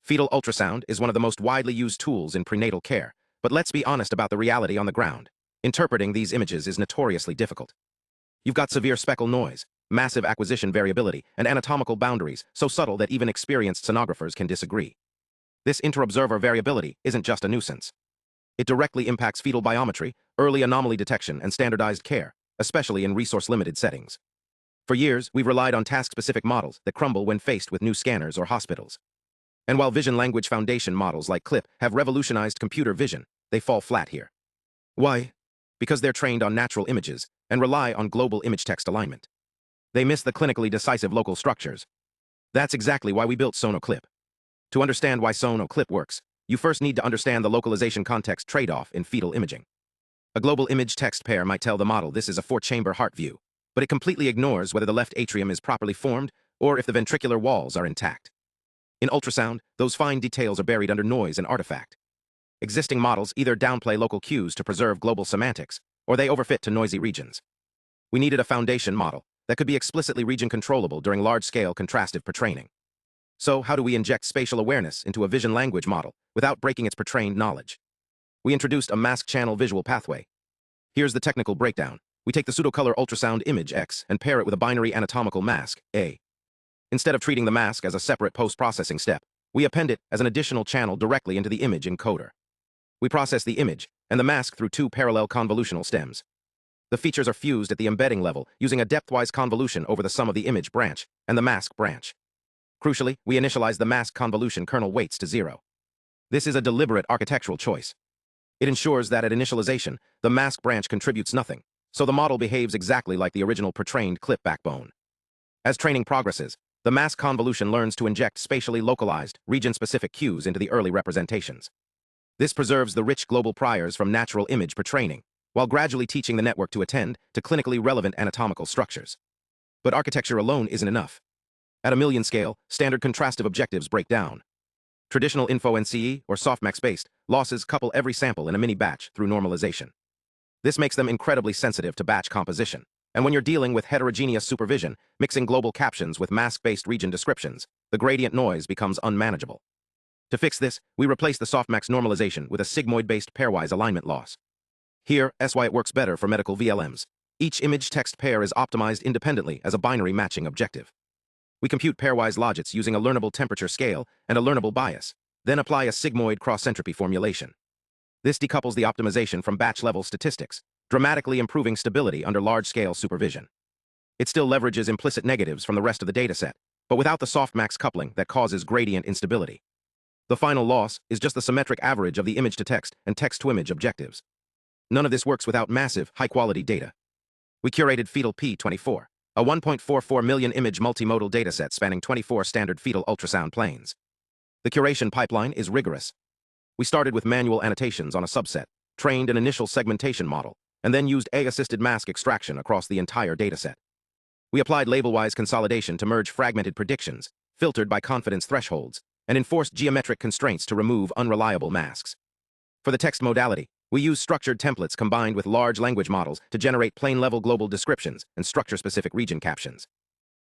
Fetal ultrasound is one of the most widely used tools in prenatal care, but let's be honest about the reality on the ground. Interpreting these images is notoriously difficult. You've got severe speckle noise, massive acquisition variability, and anatomical boundaries so subtle that even experienced sonographers can disagree. This inter-observer variability isn't just a nuisance. It directly impacts fetal biometry, early anomaly detection, and standardized care, especially in resource-limited settings. For years, we've relied on task-specific models that crumble when faced with new scanners or hospitals. And while vision language foundation models like CLIP have revolutionized computer vision, they fall flat here. Why? Because they're trained on natural images and rely on global image-text alignment. They miss the clinically decisive local structures. That's exactly why we built SonoCLIP. To understand why SonoCLIP works, you first need to understand the localization context trade-off in fetal imaging. A global image-text pair might tell the model this is a 4-chamber heart view, but it completely ignores whether the left atrium is properly formed or if the ventricular walls are intact. In ultrasound, those fine details are buried under noise and artifact. Existing models either downplay local cues to preserve global semantics, or they overfit to noisy regions. We needed a foundation model that could be explicitly region-controllable during large-scale contrastive pretraining. So how do we inject spatial awareness into a vision language model without breaking its pretrained knowledge? We introduced a mask channel visual pathway. Here's the technical breakdown. We take the pseudocolor ultrasound image X and pair it with a binary anatomical mask, A. Instead of treating the mask as a separate post-processing step, we append it as an additional channel directly into the image encoder. We process the image and the mask through 2 parallel convolutional stems. The features are fused at the embedding level using a depthwise convolution over the sum of the image branch and the mask branch. Crucially, we initialize the mask convolution kernel weights to 0. This is a deliberate architectural choice. It ensures that at initialization, the mask branch contributes nothing, so the model behaves exactly like the original pretrained CLIP backbone. As training progresses, the mask convolution learns to inject spatially localized, region-specific cues into the early representations. This preserves the rich global priors from natural image pretraining, while gradually teaching the network to attend to clinically relevant anatomical structures. But architecture alone isn't enough. At a million scale, standard contrastive objectives break down. Traditional InfoNCE or softmax-based losses couple every sample in a mini-batch through normalization. This makes them incredibly sensitive to batch composition. And when you're dealing with heterogeneous supervision, mixing global captions with mask-based region descriptions, the gradient noise becomes unmanageable. To fix this, we replace the softmax normalization with a sigmoid-based pairwise alignment loss. Here, that's why it works better for medical VLMs. Each image-text pair is optimized independently as a binary matching objective. We compute pairwise logits using a learnable temperature scale and a learnable bias, then apply a sigmoid cross-entropy formulation. This decouples the optimization from batch-level statistics, dramatically improving stability under large-scale supervision. It still leverages implicit negatives from the rest of the dataset, but without the softmax coupling that causes gradient instability. The final loss is just the symmetric average of the image-to-text and text-to-image objectives. None of this works without massive, high-quality data. We curated Fetal P24, a 1.44 million image multimodal dataset spanning 24 standard fetal ultrasound planes. The curation pipeline is rigorous. We started with manual annotations on a subset, trained an initial segmentation model, and then used AI-assisted mask extraction across the entire dataset. We applied label-wise consolidation to merge fragmented predictions, filtered by confidence thresholds, and enforced geometric constraints to remove unreliable masks. For the text modality, we use structured templates combined with large language models to generate plane-level global descriptions and structure-specific region captions.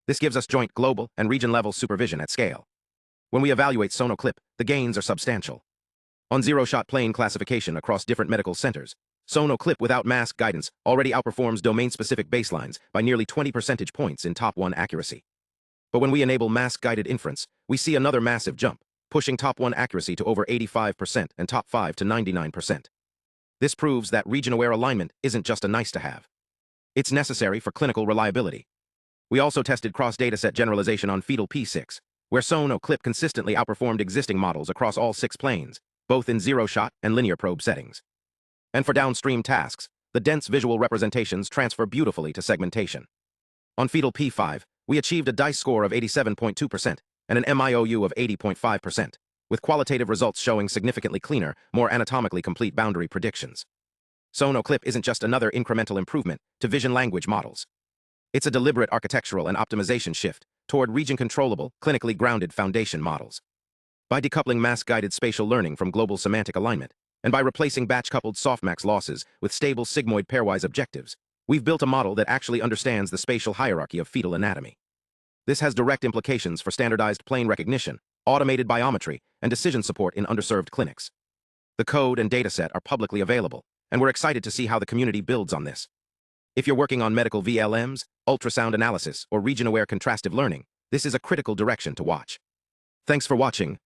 This gives us joint global and region-level supervision at scale. When we evaluate SonoCLIP, the gains are substantial. On zero-shot plane classification across different medical centers, SonoCLIP without mask guidance already outperforms domain-specific baselines by nearly 20 percentage points in top 1 accuracy. But when we enable mask-guided inference, we see another massive jump, pushing top 1 accuracy to over 85% and top 5 to 99%. This proves that region-aware alignment isn't just a nice-to-have. It's necessary for clinical reliability. We also tested cross-dataset generalization on Fetal P6, where SonoCLIP consistently outperformed existing models across all 6 planes, both in zero-shot and linear probe settings. And for downstream tasks, the dense visual representations transfer beautifully to segmentation. On Fetal P5, we achieved a DICE score of 87.2% and an MIOU of 80.5%, with qualitative results showing significantly cleaner, more anatomically complete boundary predictions. SonoCLIP isn't just another incremental improvement to vision language models. It's a deliberate architectural and optimization shift toward region-controllable, clinically grounded foundation models. By decoupling mask-guided spatial learning from global semantic alignment, and by replacing batch-coupled softmax losses with stable sigmoid pairwise objectives, we've built a model that actually understands the spatial hierarchy of fetal anatomy. This has direct implications for standardized plane recognition, automated biometry, and decision support in underserved clinics. The code and dataset are publicly available, and we're excited to see how the community builds on this. If you're working on medical VLMs, ultrasound analysis, or region-aware contrastive learning, this is a critical direction to watch. Thanks for watching.